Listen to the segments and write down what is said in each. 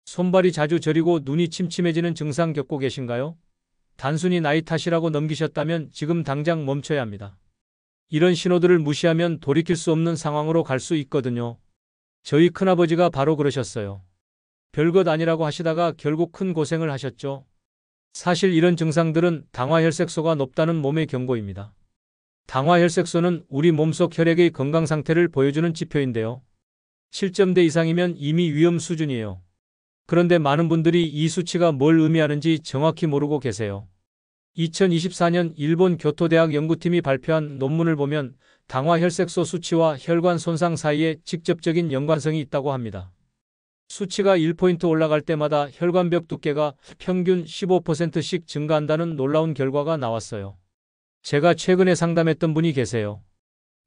손발이 자주 저리고 눈이 침침해지는 증상 겪고 계신가요? 단순히 나이 탓이라고 넘기셨다면 지금 당장 멈춰야 합니다. 이런 신호들을 무시하면 돌이킬 수 없는 상황으로 갈 수 있거든요. 저희 큰아버지가 바로 그러셨어요. 별것 아니라고 하시다가 결국 큰 고생을 하셨죠. 사실 이런 증상들은 당화혈색소가 높다는 몸의 경고입니다. 당화혈색소는 우리 몸속 혈액의 건강 상태를 보여주는 지표인데요. 7점대 이상이면 이미 위험 수준이에요. 그런데 많은 분들이 이 수치가 뭘 의미하는지 정확히 모르고 계세요. 2024년 일본 교토대학 연구팀이 발표한 논문을 보면 당화혈색소 수치와 혈관 손상 사이에 직접적인 연관성이 있다고 합니다. 수치가 1포인트 올라갈 때마다 혈관벽 두께가 평균 15%씩 증가한다는 놀라운 결과가 나왔어요. 제가 최근에 상담했던 분이 계세요.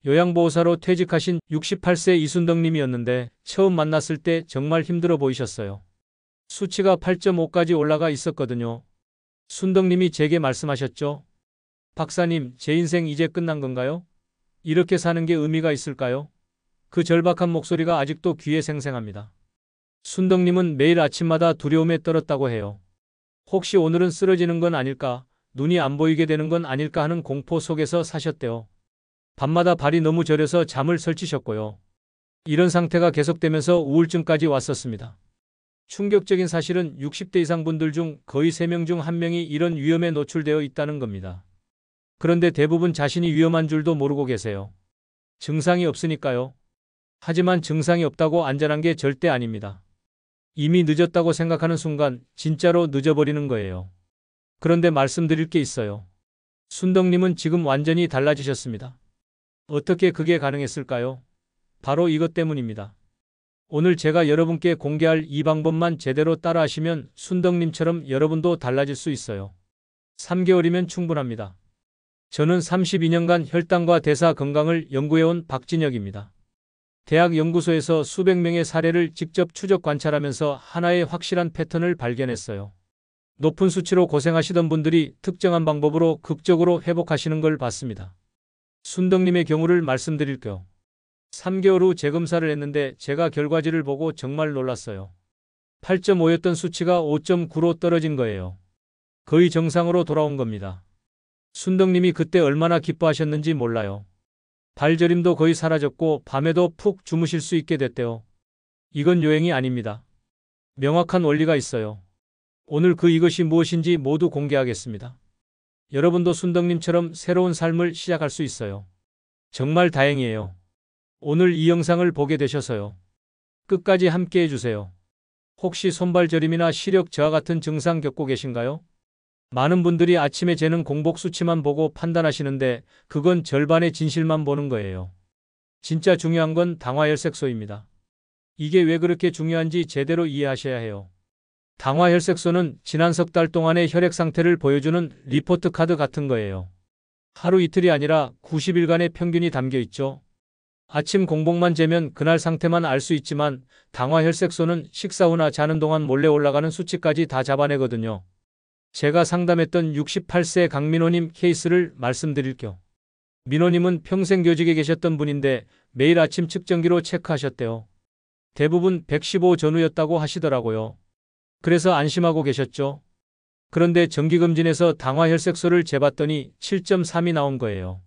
요양보호사로 퇴직하신 68세 이순덕 님이었는데 처음 만났을 때 정말 힘들어 보이셨어요. 수치가 8.5까지 올라가 있었거든요. 순덕 님이 제게 말씀하셨죠. 박사님, 제 인생 이제 끝난 건가요? 이렇게 사는 게 의미가 있을까요? 그 절박한 목소리가 아직도 귀에 생생합니다. 순덕 님은 매일 아침마다 두려움에 떨었다고 해요. 혹시 오늘은 쓰러지는 건 아닐까, 눈이 안 보이게 되는 건 아닐까 하는 공포 속에서 사셨대요. 밤마다 발이 너무 저려서 잠을 설치셨고요. 이런 상태가 계속되면서 우울증까지 왔었습니다. 충격적인 사실은 60대 이상 분들 중 거의 3명 중 1명이 이런 위험에 노출되어 있다는 겁니다. 그런데 대부분 자신이 위험한 줄도 모르고 계세요. 증상이 없으니까요. 하지만 증상이 없다고 안전한 게 절대 아닙니다. 이미 늦었다고 생각하는 순간 진짜로 늦어버리는 거예요. 그런데 말씀드릴 게 있어요. 순덕님은 지금 완전히 달라지셨습니다. 어떻게 그게 가능했을까요? 바로 이것 때문입니다. 오늘 제가 여러분께 공개할 이 방법만 제대로 따라하시면 순덕님처럼 여러분도 달라질 수 있어요. 3개월이면 충분합니다. 저는 32년간 혈당과 대사 건강을 연구해온 박진혁입니다. 대학 연구소에서 수백 명의 사례를 직접 추적 관찰하면서 하나의 확실한 패턴을 발견했어요. 높은 수치로 고생하시던 분들이 특정한 방법으로 극적으로 회복하시는 걸 봤습니다. 순덕님의 경우를 말씀드릴게요. 3개월 후 재검사를 했는데 제가 결과지를 보고 정말 놀랐어요. 8.5였던 수치가 5.9로 떨어진 거예요. 거의 정상으로 돌아온 겁니다. 순덕님이 그때 얼마나 기뻐하셨는지 몰라요. 발저림도 거의 사라졌고 밤에도 푹 주무실 수 있게 됐대요. 이건 요행이 아닙니다. 명확한 원리가 있어요. 오늘 이것이 무엇인지 모두 공개하겠습니다. 여러분도 순덕님처럼 새로운 삶을 시작할 수 있어요. 정말 다행이에요. 오늘 이 영상을 보게 되셔서요. 끝까지 함께 해주세요. 혹시 손발 저림이나 시력 저하 같은 증상 겪고 계신가요? 많은 분들이 아침에 재는 공복 수치만 보고 판단하시는데 그건 절반의 진실만 보는 거예요. 진짜 중요한 건 당화혈색소입니다. 이게 왜 그렇게 중요한지 제대로 이해하셔야 해요. 당화혈색소는 지난 석 달 동안의 혈액 상태를 보여주는 리포트 카드 같은 거예요. 하루 이틀이 아니라 90일간의 평균이 담겨 있죠. 아침 공복만 재면 그날 상태만 알 수 있지만 당화혈색소는 식사 후나 자는 동안 몰래 올라가는 수치까지 다 잡아내거든요. 제가 상담했던 68세 강민호님 케이스를 말씀드릴게요. 민호님은 평생 교직에 계셨던 분인데 매일 아침 측정기로 체크하셨대요. 대부분 115 전후였다고 하시더라고요. 그래서 안심하고 계셨죠. 그런데 정기검진에서 당화혈색소를 재봤더니 7.3이 나온 거예요.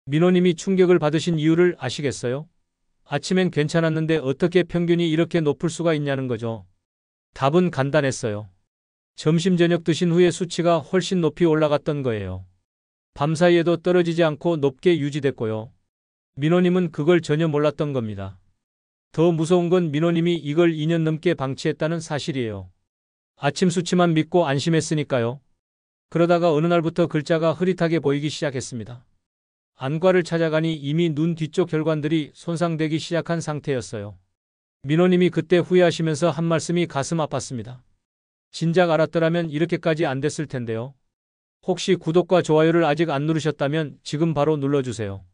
민호님이 충격을 받으신 이유를 아시겠어요? 아침엔 괜찮았는데 어떻게 평균이 이렇게 높을 수가 있냐는 거죠. 답은 간단했어요. 점심 저녁 드신 후에 수치가 훨씬 높이 올라갔던 거예요. 밤사이에도 떨어지지 않고 높게 유지됐고요. 민호님은 그걸 전혀 몰랐던 겁니다. 더 무서운 건 민호님이 이걸 2년 넘게 방치했다는 사실이에요. 아침 수치만 믿고 안심했으니까요. 그러다가 어느 날부터 글자가 흐릿하게 보이기 시작했습니다. 안과를 찾아가니 이미 눈 뒤쪽 혈관들이 손상되기 시작한 상태였어요. 민호님이 그때 후회하시면서 한 말씀이 가슴 아팠습니다. 진작 알았더라면 이렇게까지 안 됐을 텐데요. 혹시 구독과 좋아요를 아직 안 누르셨다면 지금 바로 눌러주세요.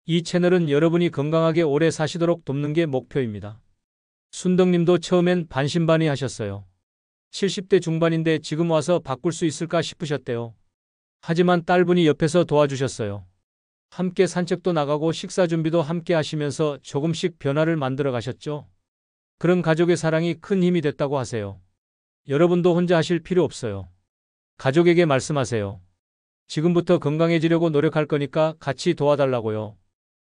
이 채널은 여러분이 건강하게 오래 사시도록 돕는 게 목표입니다. 순덕님도 처음엔 반신반의하셨어요. 70대 중반인데 지금 와서 바꿀 수 있을까 싶으셨대요. 하지만 딸분이 옆에서 도와주셨어요. 함께 산책도 나가고 식사 준비도 함께 하시면서 조금씩 변화를 만들어 가셨죠. 그런 가족의 사랑이 큰 힘이 됐다고 하세요. 여러분도 혼자 하실 필요 없어요. 가족에게 말씀하세요. 지금부터 건강해지려고 노력할 거니까 같이 도와달라고요.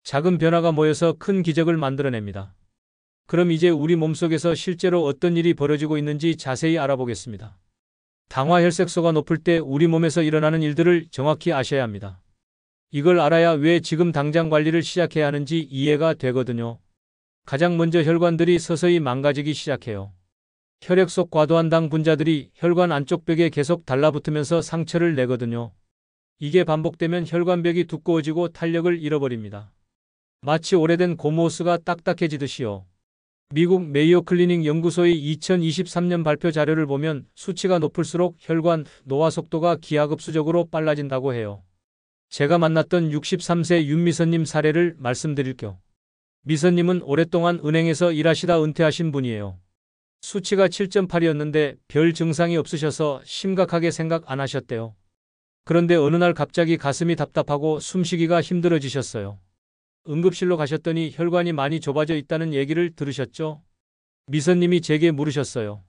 작은 변화가 모여서 큰 기적을 만들어냅니다. 그럼 이제 우리 몸속에서 실제로 어떤 일이 벌어지고 있는지 자세히 알아보겠습니다. 당화혈색소가 높을 때 우리 몸에서 일어나는 일들을 정확히 아셔야 합니다. 이걸 알아야 왜 지금 당장 관리를 시작해야 하는지 이해가 되거든요. 가장 먼저 혈관들이 서서히 망가지기 시작해요. 혈액 속 과도한 당 분자들이 혈관 안쪽 벽에 계속 달라붙으면서 상처를 내거든요. 이게 반복되면 혈관벽이 두꺼워지고 탄력을 잃어버립니다. 마치 오래된 고무호스가 딱딱해지듯이요. 미국 메이오 클리닉 연구소의 2023년 발표 자료를 보면 수치가 높을수록 혈관 노화 속도가 기하급수적으로 빨라진다고 해요. 제가 만났던 63세 윤미선님 사례를 말씀드릴게요. 미선님은 오랫동안 은행에서 일하시다 은퇴하신 분이에요. 수치가 7.8이었는데 별 증상이 없으셔서 심각하게 생각 안 하셨대요. 그런데 어느 날 갑자기 가슴이 답답하고 숨쉬기가 힘들어지셨어요. 응급실로 가셨더니 혈관이 많이 좁아져 있다는 얘기를 들으셨죠? 미선님이 제게 물으셨어요.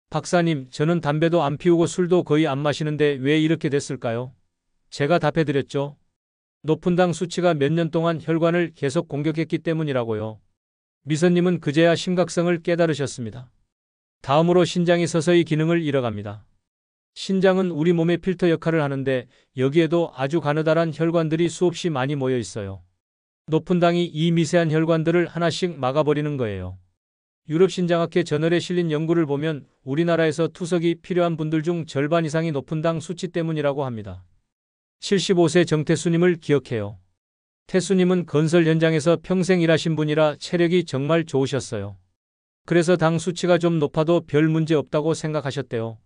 박사님, 저는 담배도 안 피우고 술도 거의 안 마시는데 왜 이렇게 됐을까요? 제가 답해드렸죠. 높은 당 수치가 몇 년 동안 혈관을 계속 공격했기 때문이라고요. 미선님은 그제야 심각성을 깨달으셨습니다. 다음으로 신장이 서서히 기능을 잃어갑니다. 신장은 우리 몸의 필터 역할을 하는데 여기에도 아주 가느다란 혈관들이 수없이 많이 모여 있어요. 높은 당이 이 미세한 혈관들을 하나씩 막아버리는 거예요. 유럽신장학회 저널에 실린 연구를 보면 우리나라에서 투석이 필요한 분들 중 절반 이상이 높은 당 수치 때문이라고 합니다. 75세 정태수님을 기억해요. 태수님은 건설 현장에서 평생 일하신 분이라 체력이 정말 좋으셨어요. 그래서 당 수치가 좀 높아도 별 문제 없다고 생각하셨대요.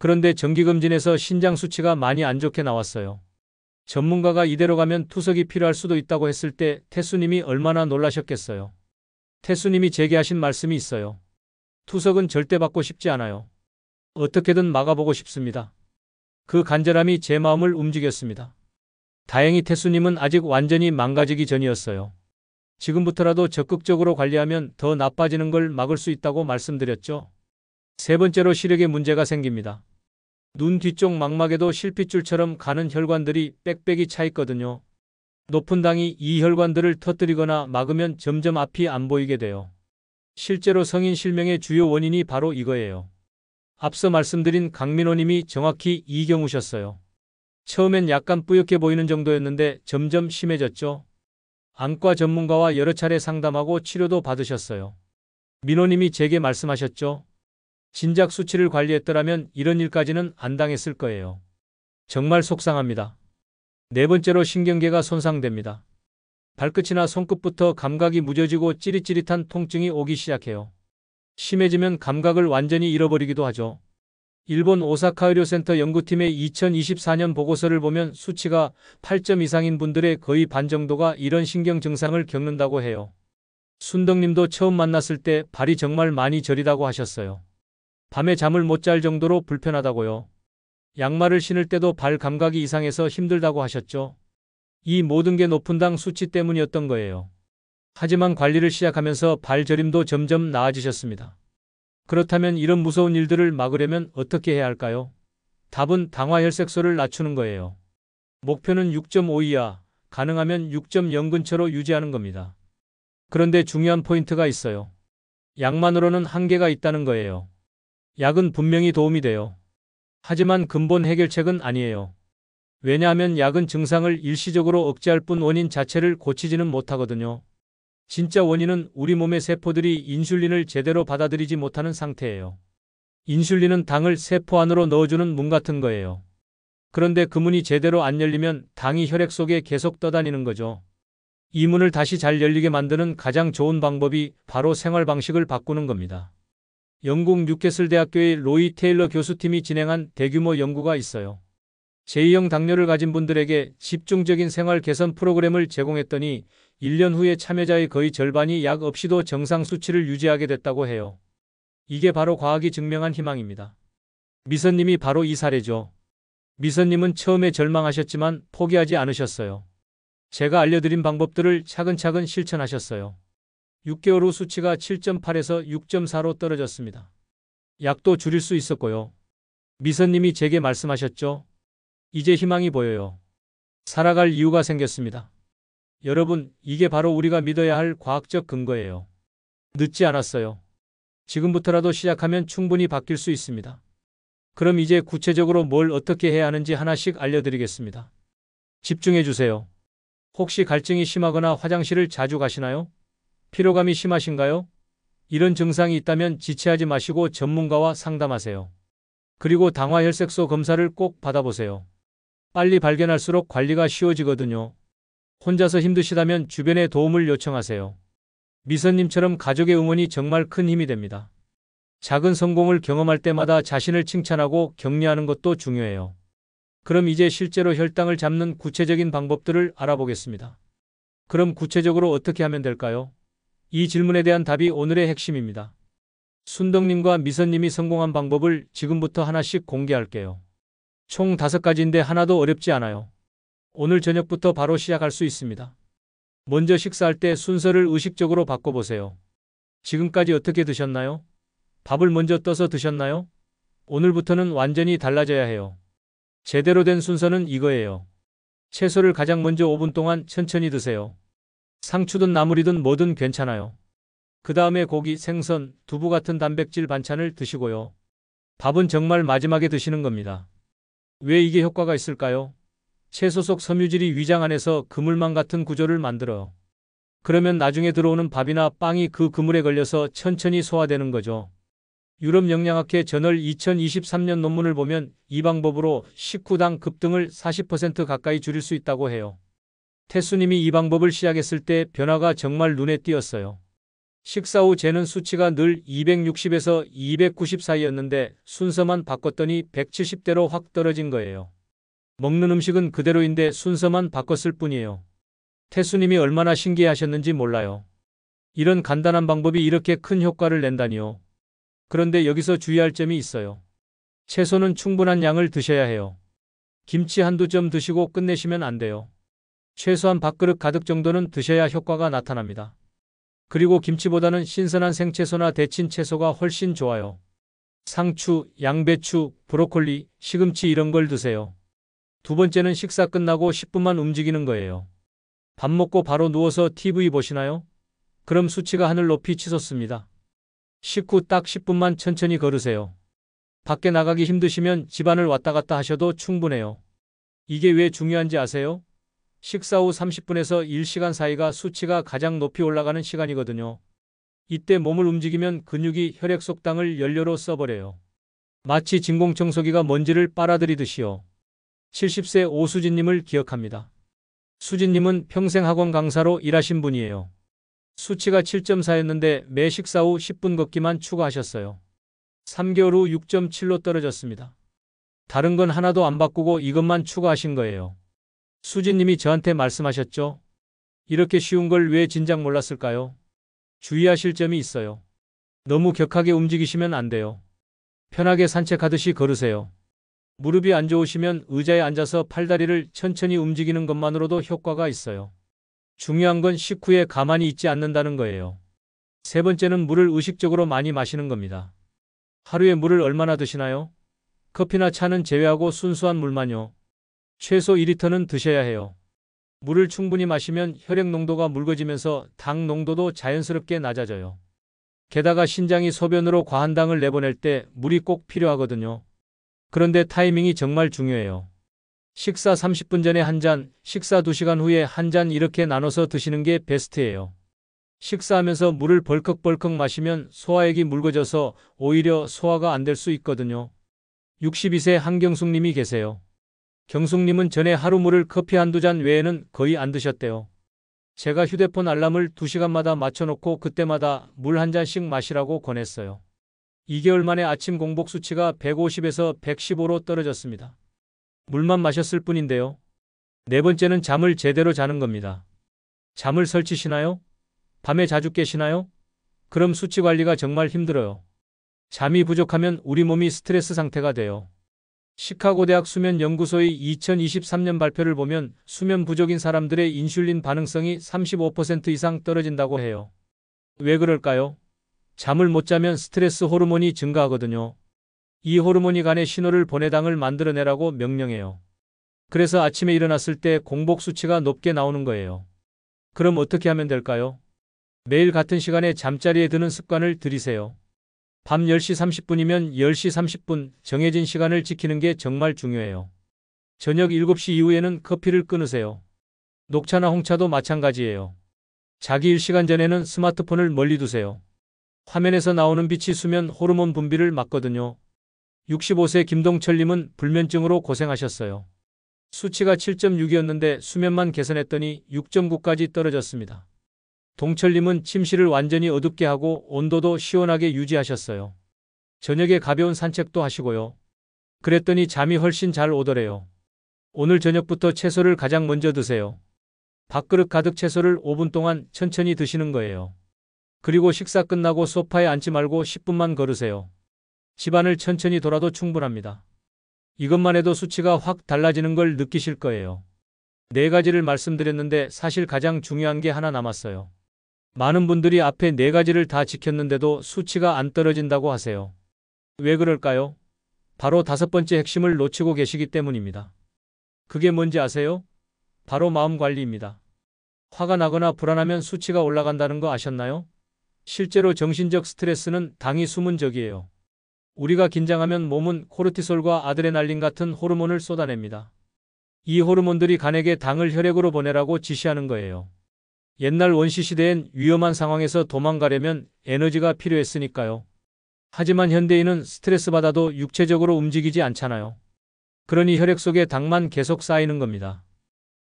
그런데 정기검진에서 신장 수치가 많이 안 좋게 나왔어요. 전문가가 이대로 가면 투석이 필요할 수도 있다고 했을 때 태수님이 얼마나 놀라셨겠어요. 태수님이 제게 하신 말씀이 있어요. 투석은 절대 받고 싶지 않아요. 어떻게든 막아보고 싶습니다. 그 간절함이 제 마음을 움직였습니다. 다행히 태수님은 아직 완전히 망가지기 전이었어요. 지금부터라도 적극적으로 관리하면 더 나빠지는 걸 막을 수 있다고 말씀드렸죠. 세 번째로 시력에 문제가 생깁니다. 눈 뒤쪽 망막에도 실핏줄처럼 가는 혈관들이 빽빽이 차 있거든요. 높은 당이 이 혈관들을 터뜨리거나 막으면 점점 앞이 안 보이게 돼요. 실제로 성인 실명의 주요 원인이 바로 이거예요. 앞서 말씀드린 강민호님이 정확히 이 경우셨어요. 처음엔 약간 뿌옇게 보이는 정도였는데 점점 심해졌죠. 안과 전문가와 여러 차례 상담하고 치료도 받으셨어요. 민호님이 제게 말씀하셨죠. 진작 수치를 관리했더라면 이런 일까지는 안 당했을 거예요. 정말 속상합니다. 네 번째로 신경계가 손상됩니다. 발끝이나 손끝부터 감각이 무뎌지고 찌릿찌릿한 통증이 오기 시작해요. 심해지면 감각을 완전히 잃어버리기도 하죠. 일본 오사카 의료센터 연구팀의 2024년 보고서를 보면 수치가 8점 이상인 분들의 거의 반 정도가 이런 신경 증상을 겪는다고 해요. 순덕님도 처음 만났을 때 발이 정말 많이 저리다고 하셨어요. 밤에 잠을 못 잘 정도로 불편하다고요. 양말을 신을 때도 발 감각이 이상해서 힘들다고 하셨죠. 이 모든 게 높은 당 수치 때문이었던 거예요. 하지만 관리를 시작하면서 발 저림도 점점 나아지셨습니다. 그렇다면 이런 무서운 일들을 막으려면 어떻게 해야 할까요? 답은 당화혈색소를 낮추는 거예요. 목표는 6.5 이하, 가능하면 6.0 근처로 유지하는 겁니다. 그런데 중요한 포인트가 있어요. 약만으로는 한계가 있다는 거예요. 약은 분명히 도움이 돼요. 하지만 근본 해결책은 아니에요. 왜냐하면 약은 증상을 일시적으로 억제할 뿐 원인 자체를 고치지는 못하거든요. 진짜 원인은 우리 몸의 세포들이 인슐린을 제대로 받아들이지 못하는 상태예요. 인슐린은 당을 세포 안으로 넣어주는 문 같은 거예요. 그런데 그 문이 제대로 안 열리면 당이 혈액 속에 계속 떠다니는 거죠. 이 문을 다시 잘 열리게 만드는 가장 좋은 방법이 바로 생활 방식을 바꾸는 겁니다. 영국 뉴캐슬 대학교의 로이 테일러 교수팀이 진행한 대규모 연구가 있어요. 제2형 당뇨를 가진 분들에게 집중적인 생활 개선 프로그램을 제공했더니 1년 후에 참여자의 거의 절반이 약 없이도 정상 수치를 유지하게 됐다고 해요. 이게 바로 과학이 증명한 희망입니다. 미선님이 바로 이 사례죠. 미선님은 처음에 절망하셨지만 포기하지 않으셨어요. 제가 알려드린 방법들을 차근차근 실천하셨어요. 6개월 후 수치가 7.8에서 6.4로 떨어졌습니다. 약도 줄일 수 있었고요. 미선님이 제게 말씀하셨죠. 이제 희망이 보여요. 살아갈 이유가 생겼습니다. 여러분, 이게 바로 우리가 믿어야 할 과학적 근거예요. 늦지 않았어요. 지금부터라도 시작하면 충분히 바뀔 수 있습니다. 그럼 이제 구체적으로 뭘 어떻게 해야 하는지 하나씩 알려드리겠습니다. 집중해 주세요. 혹시 갈증이 심하거나 화장실을 자주 가시나요? 피로감이 심하신가요? 이런 증상이 있다면 지체하지 마시고 전문가와 상담하세요. 그리고 당화혈색소 검사를 꼭 받아보세요. 빨리 발견할수록 관리가 쉬워지거든요. 혼자서 힘드시다면 주변에 도움을 요청하세요. 미선님처럼 가족의 응원이 정말 큰 힘이 됩니다. 작은 성공을 경험할 때마다 자신을 칭찬하고 격려하는 것도 중요해요. 그럼 이제 실제로 혈당을 잡는 구체적인 방법들을 알아보겠습니다. 그럼 구체적으로 어떻게 하면 될까요? 이 질문에 대한 답이 오늘의 핵심입니다. 순덕님과 미선님이 성공한 방법을 지금부터 하나씩 공개할게요. 총 5가지인데 하나도 어렵지 않아요. 오늘 저녁부터 바로 시작할 수 있습니다. 먼저 식사할 때 순서를 의식적으로 바꿔보세요. 지금까지 어떻게 드셨나요? 밥을 먼저 떠서 드셨나요? 오늘부터는 완전히 달라져야 해요. 제대로 된 순서는 이거예요. 채소를 가장 먼저 5분 동안 천천히 드세요. 상추든 나물이든 뭐든 괜찮아요. 그 다음에 고기, 생선, 두부 같은 단백질 반찬을 드시고요. 밥은 정말 마지막에 드시는 겁니다. 왜 이게 효과가 있을까요? 채소 속 섬유질이 위장 안에서 그물망 같은 구조를 만들어요. 그러면 나중에 들어오는 밥이나 빵이 그 그물에 걸려서 천천히 소화되는 거죠. 유럽 영양학회 저널 2023년 논문을 보면 이 방법으로 식후당 급등을 40% 가까이 줄일 수 있다고 해요. 태수님이 이 방법을 시작했을 때 변화가 정말 눈에 띄었어요. 식사 후 재는 수치가 늘 260에서 290 사이였는데 순서만 바꿨더니 170대로 확 떨어진 거예요. 먹는 음식은 그대로인데 순서만 바꿨을 뿐이에요. 태수님이 얼마나 신기해하셨는지 몰라요. 이런 간단한 방법이 이렇게 큰 효과를 낸다니요. 그런데 여기서 주의할 점이 있어요. 채소는 충분한 양을 드셔야 해요. 김치 한두 점 드시고 끝내시면 안 돼요. 최소한 밥그릇 가득 정도는 드셔야 효과가 나타납니다. 그리고 김치보다는 신선한 생채소나 데친 채소가 훨씬 좋아요. 상추, 양배추, 브로콜리, 시금치 이런 걸 드세요. 두 번째는 식사 끝나고 10분만 움직이는 거예요. 밥 먹고 바로 누워서 TV 보시나요? 그럼 수치가 하늘 높이 치솟습니다. 식후 딱 10분만 천천히 걸으세요. 밖에 나가기 힘드시면 집안을 왔다 갔다 하셔도 충분해요. 이게 왜 중요한지 아세요? 식사 후 30분에서 1시간 사이가 수치가 가장 높이 올라가는 시간이거든요. 이때 몸을 움직이면 근육이 혈액 속당을 연료로 써버려요. 마치 진공청소기가 먼지를 빨아들이듯이요. 70세 오수진님을 기억합니다. 수진님은 평생 학원 강사로 일하신 분이에요. 수치가 7.4였는데 매 식사 후 10분 걷기만 추가하셨어요. 3개월 후 6.7로 떨어졌습니다. 다른 건 하나도 안 바꾸고 이것만 추가하신 거예요. 수진님이 저한테 말씀하셨죠. 이렇게 쉬운 걸 왜 진작 몰랐을까요? 주의하실 점이 있어요. 너무 격하게 움직이시면 안 돼요. 편하게 산책하듯이 걸으세요. 무릎이 안 좋으시면 의자에 앉아서 팔다리를 천천히 움직이는 것만으로도 효과가 있어요. 중요한 건 식후에 가만히 있지 않는다는 거예요. 세 번째는 물을 의식적으로 많이 마시는 겁니다. 하루에 물을 얼마나 드시나요? 커피나 차는 제외하고 순수한 물만요. 최소 2리터는 드셔야 해요. 물을 충분히 마시면 혈액 농도가 묽어지면서 당 농도도 자연스럽게 낮아져요. 게다가 신장이 소변으로 과한 당을 내보낼 때 물이 꼭 필요하거든요. 그런데 타이밍이 정말 중요해요. 식사 30분 전에 한 잔, 식사 2시간 후에 한 잔 이렇게 나눠서 드시는 게 베스트예요. 식사하면서 물을 벌컥벌컥 마시면 소화액이 묽어져서 오히려 소화가 안 될 수 있거든요. 62세 한경숙님이 계세요. 경숙님은 전에 하루 물을 커피 한두 잔 외에는 거의 안 드셨대요. 제가 휴대폰 알람을 2시간마다 맞춰놓고 그때마다 물 한 잔씩 마시라고 권했어요. 2개월 만에 아침 공복 수치가 150에서 115로 떨어졌습니다. 물만 마셨을 뿐인데요. 네 번째는 잠을 제대로 자는 겁니다. 잠을 설치시나요? 밤에 자주 깨시나요? 그럼 수치 관리가 정말 힘들어요. 잠이 부족하면 우리 몸이 스트레스 상태가 돼요. 시카고 대학 수면연구소의 2023년 발표를 보면 수면 부족인 사람들의 인슐린 반응성이 35% 이상 떨어진다고 해요. 왜 그럴까요? 잠을 못 자면 스트레스 호르몬이 증가하거든요. 이 호르몬이 간에 신호를 보내 당을 만들어내라고 명령해요. 그래서 아침에 일어났을 때 공복 수치가 높게 나오는 거예요. 그럼 어떻게 하면 될까요? 매일 같은 시간에 잠자리에 드는 습관을 들이세요. 밤 10시 30분이면 10시 30분 정해진 시간을 지키는 게 정말 중요해요. 저녁 7시 이후에는 커피를 끊으세요. 녹차나 홍차도 마찬가지예요. 자기 일 시간 전에는 스마트폰을 멀리 두세요. 화면에서 나오는 빛이 수면 호르몬 분비를 막거든요. 65세 김동철님은 불면증으로 고생하셨어요. 수치가 7.6이었는데 수면만 개선했더니 6.9까지 떨어졌습니다. 동철님은 침실을 완전히 어둡게 하고 온도도 시원하게 유지하셨어요. 저녁에 가벼운 산책도 하시고요. 그랬더니 잠이 훨씬 잘 오더래요. 오늘 저녁부터 채소를 가장 먼저 드세요. 밥그릇 가득 채소를 5분 동안 천천히 드시는 거예요. 그리고 식사 끝나고 소파에 앉지 말고 10분만 걸으세요. 집안을 천천히 돌아도 충분합니다. 이것만 해도 수치가 확 달라지는 걸 느끼실 거예요. 4가지를 말씀드렸는데 사실 가장 중요한 게 하나 남았어요. 많은 분들이 앞에 4가지를 다 지켰는데도 수치가 안 떨어진다고 하세요. 왜 그럴까요? 바로 5번째 핵심을 놓치고 계시기 때문입니다. 그게 뭔지 아세요? 바로 마음 관리입니다. 화가 나거나 불안하면 수치가 올라간다는 거 아셨나요? 실제로 정신적 스트레스는 당이 숨은 적이에요. 우리가 긴장하면 몸은 코르티솔과 아드레날린 같은 호르몬을 쏟아냅니다. 이 호르몬들이 간에게 당을 혈액으로 보내라고 지시하는 거예요. 옛날 원시시대엔 위험한 상황에서 도망가려면 에너지가 필요했으니까요. 하지만 현대인은 스트레스 받아도 육체적으로 움직이지 않잖아요. 그러니 혈액 속에 당만 계속 쌓이는 겁니다.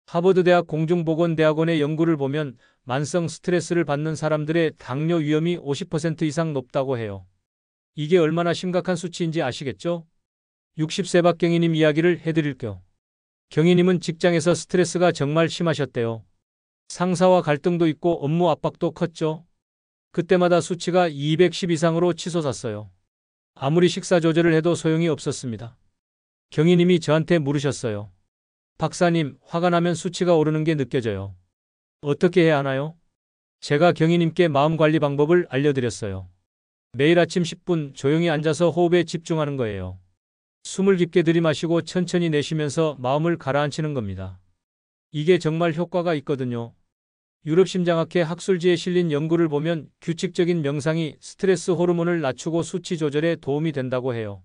하버드대학 공중보건대학원의 연구를 보면 만성 스트레스를 받는 사람들의 당뇨 위험이 50% 이상 높다고 해요. 이게 얼마나 심각한 수치인지 아시겠죠? 60세 박 경희님 이야기를 해드릴게요. 경희님은 직장에서 스트레스가 정말 심하셨대요. 상사와 갈등도 있고 업무 압박도 컸죠. 그때마다 수치가 210 이상으로 치솟았어요. 아무리 식사 조절을 해도 소용이 없었습니다. 경희님이 저한테 물으셨어요. 박사님, 화가 나면 수치가 오르는 게 느껴져요. 어떻게 해야 하나요? 제가 경희님께 마음관리 방법을 알려드렸어요. 매일 아침 10분 조용히 앉아서 호흡에 집중하는 거예요. 숨을 깊게 들이마시고 천천히 내쉬면서 마음을 가라앉히는 겁니다. 이게 정말 효과가 있거든요. 유럽심장학회 학술지에 실린 연구를 보면 규칙적인 명상이 스트레스 호르몬을 낮추고 수치 조절에 도움이 된다고 해요.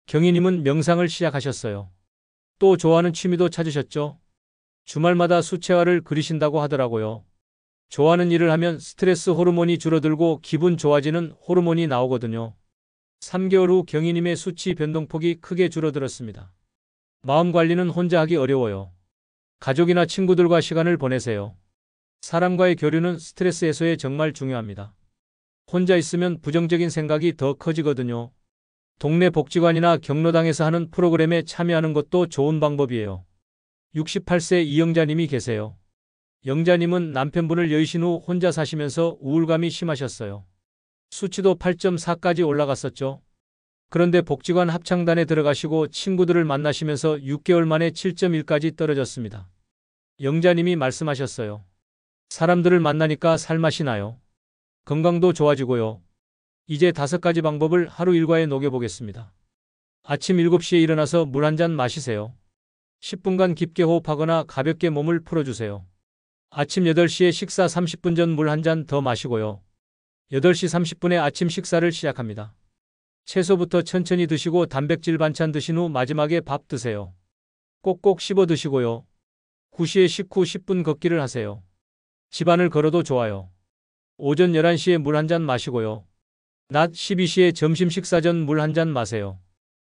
경희님은 명상을 시작하셨어요. 또 좋아하는 취미도 찾으셨죠? 주말마다 수채화를 그리신다고 하더라고요. 좋아하는 일을 하면 스트레스 호르몬이 줄어들고 기분 좋아지는 호르몬이 나오거든요. 3개월 후 경희님의 수치 변동폭이 크게 줄어들었습니다. 마음 관리는 혼자 하기 어려워요. 가족이나 친구들과 시간을 보내세요. 사람과의 교류는 스트레스 해소에 정말 중요합니다. 혼자 있으면 부정적인 생각이 더 커지거든요. 동네 복지관이나 경로당에서 하는 프로그램에 참여하는 것도 좋은 방법이에요. 68세 이영자님이 계세요. 영자님은 남편분을 여의신 후 혼자 사시면서 우울감이 심하셨어요. 수치도 8.4까지 올라갔었죠. 그런데 복지관 합창단에 들어가시고 친구들을 만나시면서 6개월 만에 7.1까지 떨어졌습니다. 영자님이 말씀하셨어요. 사람들을 만나니까 살맛이 나요. 건강도 좋아지고요. 이제 5가지 방법을 하루 일과에 녹여보겠습니다. 아침 7시에 일어나서 물 한 잔 마시세요. 10분간 깊게 호흡하거나 가볍게 몸을 풀어주세요. 아침 8시에 식사 30분 전 물 한 잔 더 마시고요. 8시 30분에 아침 식사를 시작합니다. 채소부터 천천히 드시고 단백질 반찬 드신 후 마지막에 밥 드세요. 꼭꼭 씹어 드시고요. 9시에 식후 10분 걷기를 하세요. 집안을 걸어도 좋아요. 오전 11시에 물 한 잔 마시고요. 낮 12시에 점심 식사 전 물 한 잔 마세요.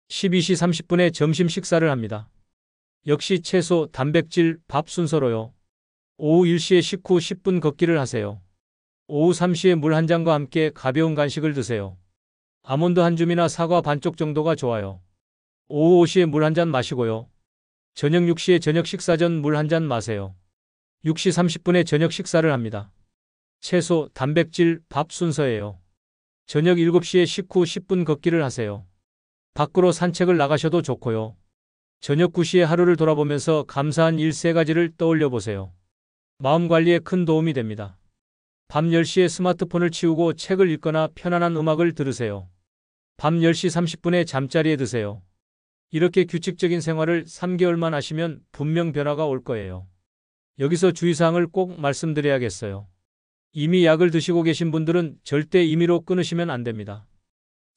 12시 30분에 점심 식사를 합니다. 역시 채소, 단백질, 밥 순서로요. 오후 1시에 식후 10분 걷기를 하세요. 오후 3시에 물 한 잔과 함께 가벼운 간식을 드세요. 아몬드 한 줌이나 사과 반쪽 정도가 좋아요. 오후 5시에 물 한 잔 마시고요. 저녁 6시에 저녁 식사 전 물 한 잔 마세요. 6시 30분에 저녁 식사를 합니다. 채소, 단백질, 밥 순서예요. 저녁 7시에 식후 10분 걷기를 하세요. 밖으로 산책을 나가셔도 좋고요. 저녁 9시에 하루를 돌아보면서 감사한 일 3가지를 떠올려 보세요. 마음 관리에 큰 도움이 됩니다. 밤 10시에 스마트폰을 치우고 책을 읽거나 편안한 음악을 들으세요. 밤 10시 30분에 잠자리에 드세요. 이렇게 규칙적인 생활을 3개월만 하시면 분명 변화가 올 거예요. 여기서 주의사항을 꼭 말씀드려야겠어요. 이미 약을 드시고 계신 분들은 절대 임의로 끊으시면 안 됩니다.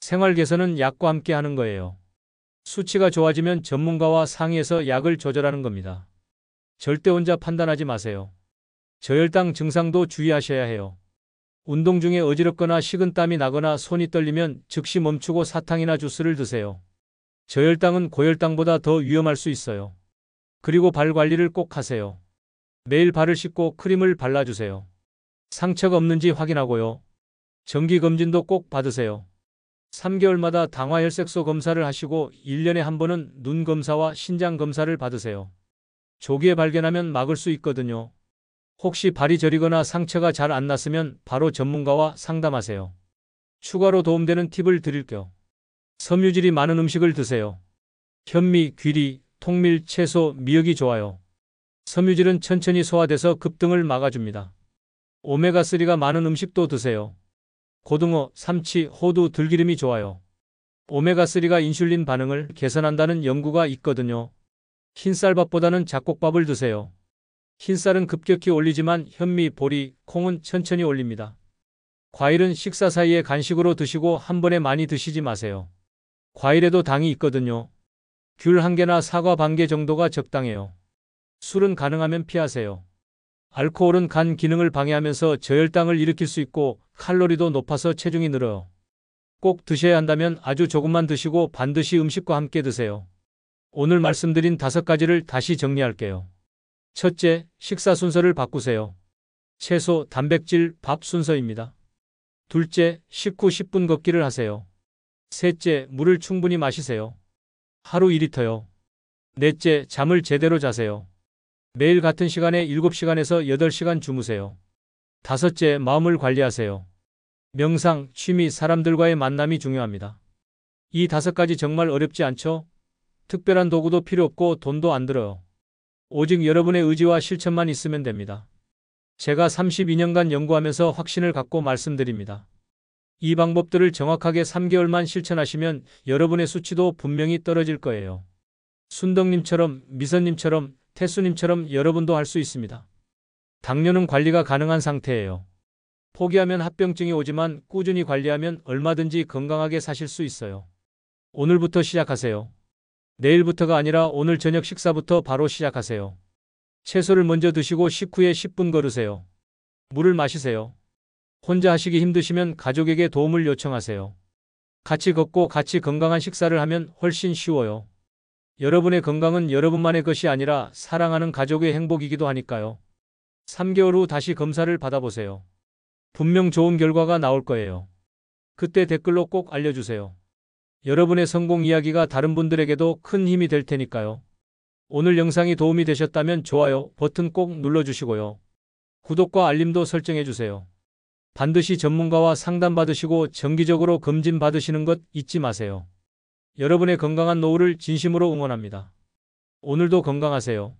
생활 개선은 약과 함께 하는 거예요. 수치가 좋아지면 전문가와 상의해서 약을 조절하는 겁니다. 절대 혼자 판단하지 마세요. 저혈당 증상도 주의하셔야 해요. 운동 중에 어지럽거나 식은땀이 나거나 손이 떨리면 즉시 멈추고 사탕이나 주스를 드세요. 저혈당은 고혈당보다 더 위험할 수 있어요. 그리고 발 관리를 꼭 하세요. 매일 발을 씻고 크림을 발라주세요. 상처가 없는지 확인하고요. 정기검진도 꼭 받으세요. 3개월마다 당화혈색소 검사를 하시고 1년에 한 번은 눈 검사와 신장 검사를 받으세요. 조기에 발견하면 막을 수 있거든요. 혹시 발이 저리거나 상처가 잘 안 났으면 바로 전문가와 상담하세요. 추가로 도움되는 팁을 드릴게요. 섬유질이 많은 음식을 드세요. 현미, 귀리, 통밀, 채소, 미역이 좋아요. 섬유질은 천천히 소화돼서 급등을 막아줍니다. 오메가3가 많은 음식도 드세요. 고등어, 삼치, 호두, 들기름이 좋아요. 오메가3가 인슐린 반응을 개선한다는 연구가 있거든요. 흰쌀밥보다는 잡곡밥을 드세요. 흰쌀은 급격히 올리지만 현미, 보리, 콩은 천천히 올립니다. 과일은 식사 사이에 간식으로 드시고 한 번에 많이 드시지 마세요. 과일에도 당이 있거든요. 귤 1개나 사과 반 개 정도가 적당해요. 술은 가능하면 피하세요. 알코올은 간 기능을 방해하면서 저혈당을 일으킬 수 있고 칼로리도 높아서 체중이 늘어요. 꼭 드셔야 한다면 아주 조금만 드시고 반드시 음식과 함께 드세요. 오늘 말씀드린 5가지를 다시 정리할게요. 첫째, 식사 순서를 바꾸세요. 채소, 단백질, 밥 순서입니다. 둘째, 식후 10분 걷기를 하세요. 셋째, 물을 충분히 마시세요. 하루 2리터요. 넷째, 잠을 제대로 자세요. 매일 같은 시간에 7시간에서 8시간 주무세요. 다섯째, 마음을 관리하세요. 명상, 취미, 사람들과의 만남이 중요합니다. 이 5가지 정말 어렵지 않죠? 특별한 도구도 필요 없고 돈도 안 들어요. 오직 여러분의 의지와 실천만 있으면 됩니다. 제가 32년간 연구하면서 확신을 갖고 말씀드립니다. 이 방법들을 정확하게 3개월만 실천하시면 여러분의 수치도 분명히 떨어질 거예요. 순덕님처럼, 미선님처럼, 태수님처럼 여러분도 할 수 있습니다. 당뇨는 관리가 가능한 상태예요. 포기하면 합병증이 오지만 꾸준히 관리하면 얼마든지 건강하게 사실 수 있어요. 오늘부터 시작하세요. 내일부터가 아니라 오늘 저녁 식사부터 바로 시작하세요. 채소를 먼저 드시고 식후에 10분 걸으세요. 물을 마시세요. 혼자 하시기 힘드시면 가족에게 도움을 요청하세요. 같이 걷고 같이 건강한 식사를 하면 훨씬 쉬워요. 여러분의 건강은 여러분만의 것이 아니라 사랑하는 가족의 행복이기도 하니까요. 3개월 후 다시 검사를 받아보세요. 분명 좋은 결과가 나올 거예요. 그때 댓글로 꼭 알려주세요. 여러분의 성공 이야기가 다른 분들에게도 큰 힘이 될 테니까요. 오늘 영상이 도움이 되셨다면 좋아요 버튼 꼭 눌러주시고요. 구독과 알림도 설정해주세요. 반드시 전문가와 상담받으시고 정기적으로 검진 받으시는 것 잊지 마세요. 여러분의 건강한 노후를 진심으로 응원합니다. 오늘도 건강하세요.